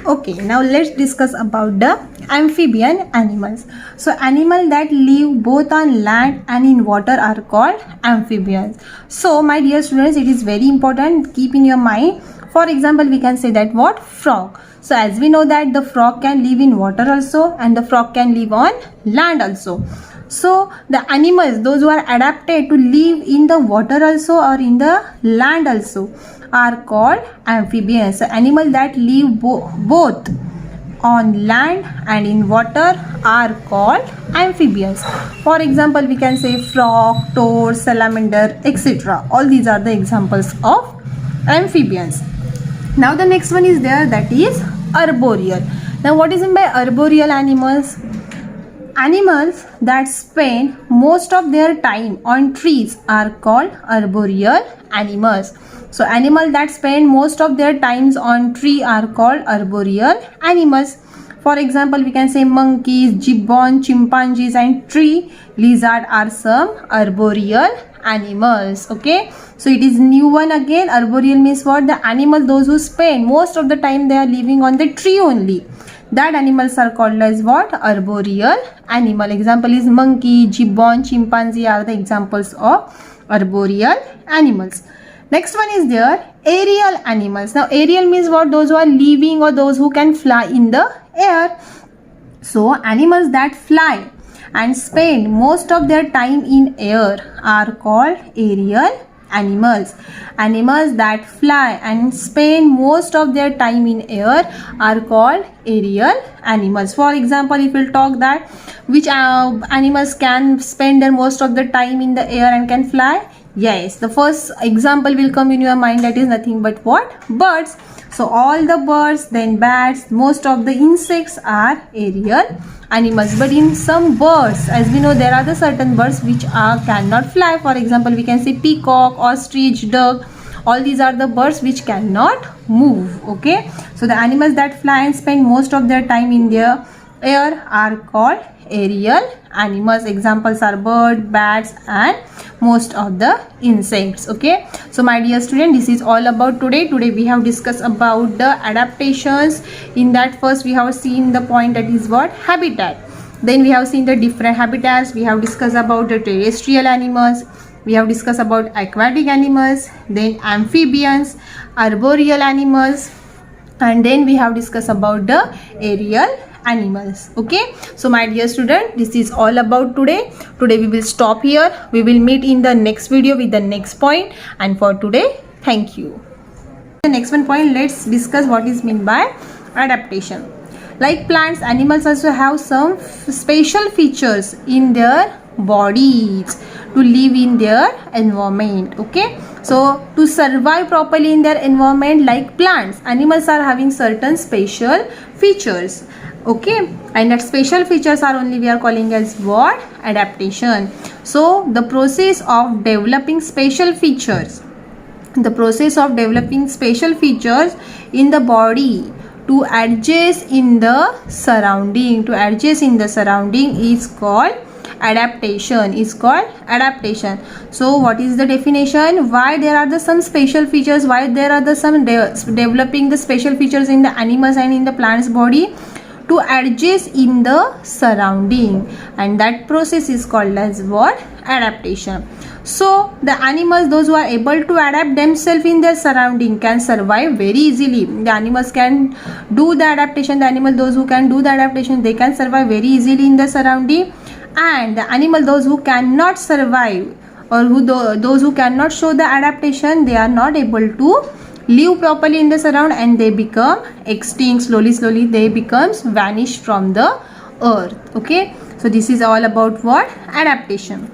Okay, now let's discuss about the amphibian animals. So animals that live both on land and in water are called amphibians. So my dear students, it is very important, keep in your mind. For example, we can say that what? Frog. So as we know that the frog can live in water also and the frog can live on land also. So the animals, those who are adapted to live in the water also or in the land also, are called amphibians. So animals that live both on land and in water are called amphibians. For example, we can say frog, toad, salamander, etc. All these are the examples of amphibians. Now the next one is there, that is arboreal. Now what is meant by arboreal animals? Animals that spend most of their time on trees are called arboreal animals. So animals that spend most of their times on tree are called arboreal animals. For example, we can say monkeys, gibbon, chimpanzees and tree lizard are some arboreal animals. Okay, so it is new one again. Arboreal means what? The animal those who spend most of the time they are living on the tree only. That animals are called as what? Arboreal animal. Example is monkey, gibbon, chimpanzee are the examples of arboreal animals. Next one is there aerial animals. Now aerial means what? Those who are living or those who can fly in the air. So animals that fly and spend most of their time in air are called aerial animals. Animals that fly and spend most of their time in air are called aerial animals. For example, if we'll talk that which animals can spend their most of the time in the air and can fly, yes, the first example will come in your mind, that is nothing but what? Birds. So all the birds, then bats, most of the insects are aerial animals. But in some birds, as we know, there are the certain birds which cannot fly. For example, we can say peacock, ostrich, duck. All these are the birds which cannot move. Okay, so the animals that fly and spend most of their time in their air are called aerial animals. Examples are bird, bats and most of the insects. Okay, so my dear student, this is all about today. We have discussed about the adaptations. In that, first we have seen the point, that is what? Habitat. Then we have seen the different habitats. We have discussed about the terrestrial animals. We have discussed about aquatic animals, then amphibians, arboreal animals, and then we have discussed about the aerial animals. Okay, so my dear student, this is all about today. We will stop here. We will meet in the next video with the next point. And for today, thank you. The next one point, let's discuss what is meant by adaptation. Like plants, animals also have some special features in their bodies to live in their environment. Okay, so to survive properly in their environment, like plants, animals are having certain special features. Okay, and that special features are only we are calling as what? Adaptation. So the process of developing special features, in the body to adjust in the surrounding, is called adaptation. So what is the definition? Why there are some special features, why there are some developing the special features in the animals and in the plants body? To adjust in the surrounding, and that process is called as what? Adaptation. So the animals, those who are able to adapt themselves in their surrounding, can survive very easily. The animals can do the adaptation. Those who can do the adaptation, they can survive very easily in the surrounding. And the animal, those who cannot survive, or those who cannot show the adaptation, they are not able to live properly in the surround, and they become extinct. Slowly they vanish from the earth. Okay, so this is all about what? Adaptation.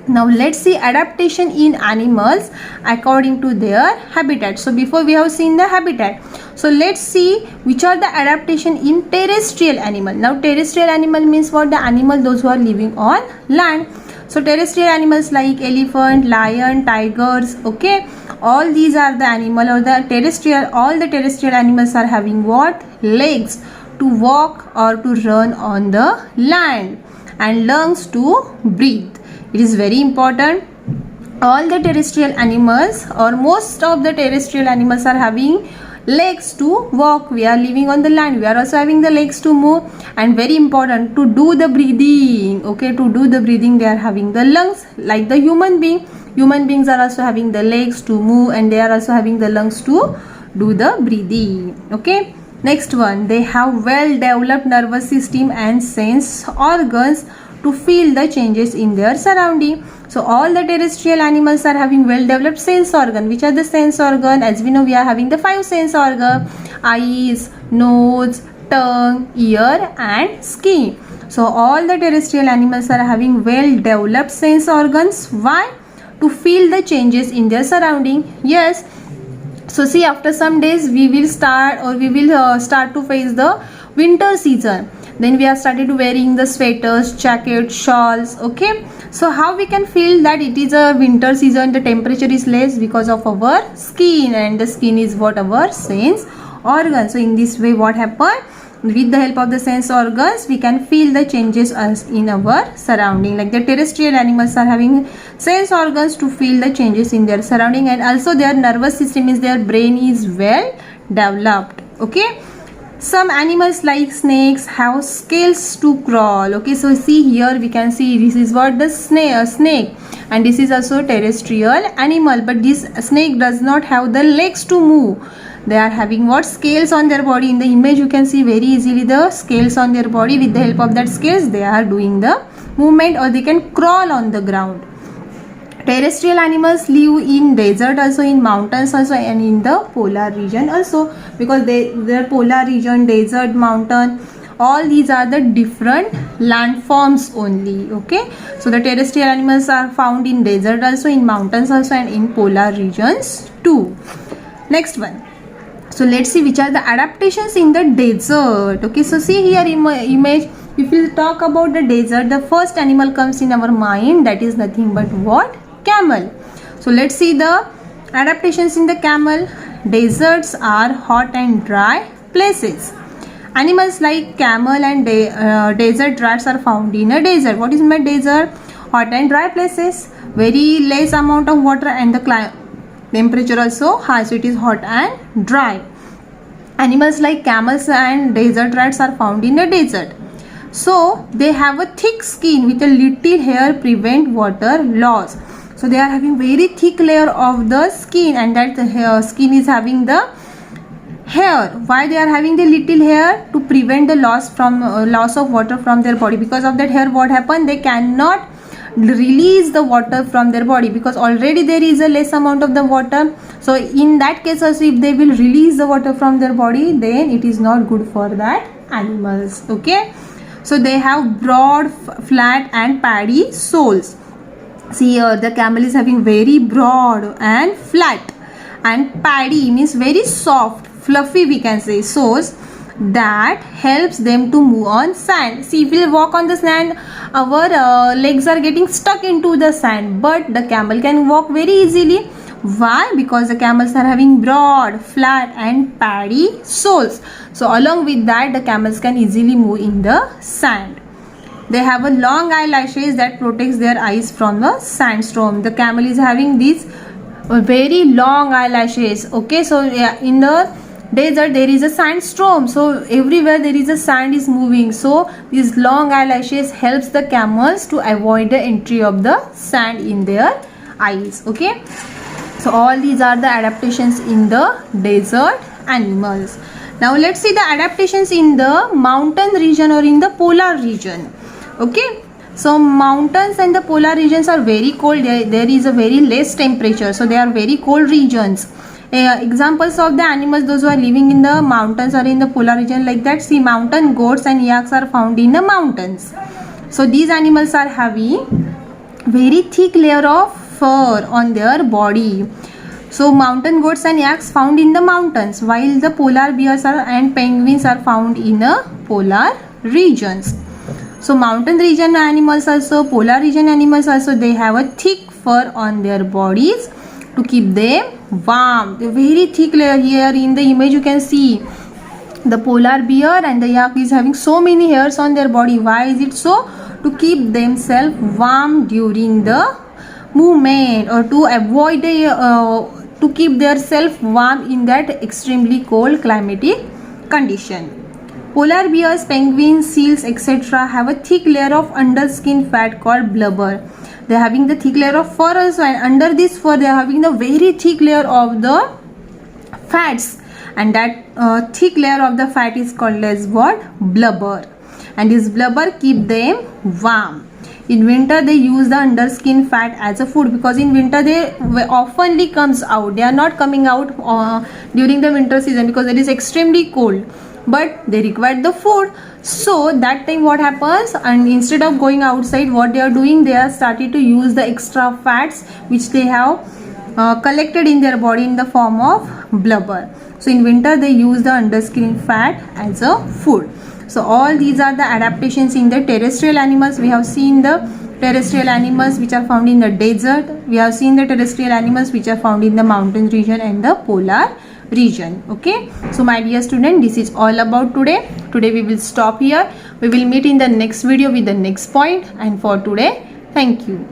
Now let's see adaptation in animals according to their habitat. So before we have seen the habitat, so let's see which are the adaptation in terrestrial animal. Now terrestrial animal means what? The animal those who are living on land. So terrestrial animals like elephant, lion, tigers. Okay, all these are the animal or the terrestrial. All the terrestrial animals are having what? Legs to walk or to run on the land, and lungs to breathe. It is very important. All the terrestrial animals or most of the terrestrial animals are having legs to walk. We are living on the land, we are also having the legs to move. And very important, to do the breathing, okay, to do the breathing they are having the lungs like the human beings are also having the legs to move, and they are also having the lungs to do the breathing. Okay, next one, they have well developed nervous system and sense organs to feel the changes in their surrounding. So all the terrestrial animals are having well developed sense organ. Which are the sense organ? As we know, we are having the 5 sense organ: eyes, nose, tongue, ear and skin. So all the terrestrial animals are having well developed sense organs. Why? To feel the changes in their surrounding. Yes. So see, after some days we will start to face the winter season. Then we have started wearing the sweaters, jackets, shawls. Okay, so how we can feel that it is a winter season, the temperature is less? Because of our skin, and the skin is what? Our sense organ. So in this way, what happened? With the help of the sense organs, we can feel the changes in our surrounding. Like the terrestrial animals are having sense organs to feel the changes in their surrounding, and also their nervous system is, their brain is well developed. Okay, some animals like snakes have scales to crawl. Okay, so see here we can see this is what the snake, and this is also terrestrial animal, but this snake does not have the legs to move. They are having what? Scales on their body. In the image you can see very easily the scales on their body. With the help of that scales they are doing the movement, or they can crawl on the ground. Terrestrial animals live in desert also, in mountains also, and in the polar region also, because their polar region, desert, mountain, all these are the different landforms only. Okay, so the terrestrial animals are found in desert also, in mountains also, and in polar regions too. Next one. So let's see which are the adaptations in the desert. Okay, so see here in image, if we talk about the desert, the first animal comes in our mind, that is nothing but what? Camel. So let's see the adaptations in the camel. Deserts are hot and dry places. Animals like camel and desert rats are found in a desert. What is my desert? Hot and dry places. Very less amount of water, and the temperature also high, so it is hot and dry. Animals like camels and desert rats are found in the desert. So they have a thick skin with a little hair prevent water loss. So they are having very thick layer of the skin, and that the skin is having the hair. Why they are having the little hair? To prevent the loss of water from their body. Because of that hair, what happened? They cannot release the water from their body, because already there is a less amount of the water. So in that case also, if they will release the water from their body, then it is not good for that animals. Okay, so they have broad, flat and paddy soles. See here, the camel is having very broad and flat, and paddy means very soft, fluffy, we can say, soles that helps them to move on sand. See, if we walk on the sand, our legs are getting stuck into the sand, but the camel can walk very easily. Why? Because the camels are having broad, flat and paddy soles. So along with that, the camels can easily move in the sand. They have a long eyelashes that protects their eyes from the sandstorm. The camel is having these very long eyelashes. Okay, so yeah, in the desert there is a sandstorm, so everywhere there is a sand is moving, so these long eyelashes helps the camels to avoid the entry of the sand in their eyes. Okay, so all these are the adaptations in the desert animals. Now let's see the adaptations in the mountain region or in the polar region. Okay, so mountains and the polar regions are very cold. There is a very less temperature, so they are very cold regions. Examples of the animals, those who are living in the mountains or in the polar region, like that, see, mountain goats and yaks are found in the mountains. So these animals are having very thick layer of fur on their body. So mountain goats and yaks found in the mountains, while the polar bears and penguins are found in the polar regions. So mountain region animals also, polar region animals also, they have a thick fur on their bodies to keep them warm. The very thick layer. Here in the image you can see the polar bear and the yak is having so many hairs on their body. Why is it so? To keep themselves warm during the movement, or to avoid the to keep their self warm in that extremely cold climatic condition. Polar bears, penguins, seals, etc. have a thick layer of underskin fat called blubber. They are having the thick layer of fur also, and under this fur they are having the very thick layer of the fats, and that thick layer of the fat is called as what? Blubber. And this blubber keep them warm. In winter they use the underskin fat as a food, because in winter they oftenly comes out. They are not coming out during the winter season because it is extremely cold, but they require the food. So that time what happens, and instead of going outside, what they are doing, they are started to use the extra fats which they have collected in their body in the form of blubber. So in winter they use the underskin fat as a food. So all these are the adaptations in the terrestrial animals. We have seen the terrestrial animals which are found in the desert. We have seen the terrestrial animals which are found in the mountain region and the polar region. Okay, so my dear student, this is all about today. Today we will stop here. We will meet in the next video with the next point. And for today, thank you.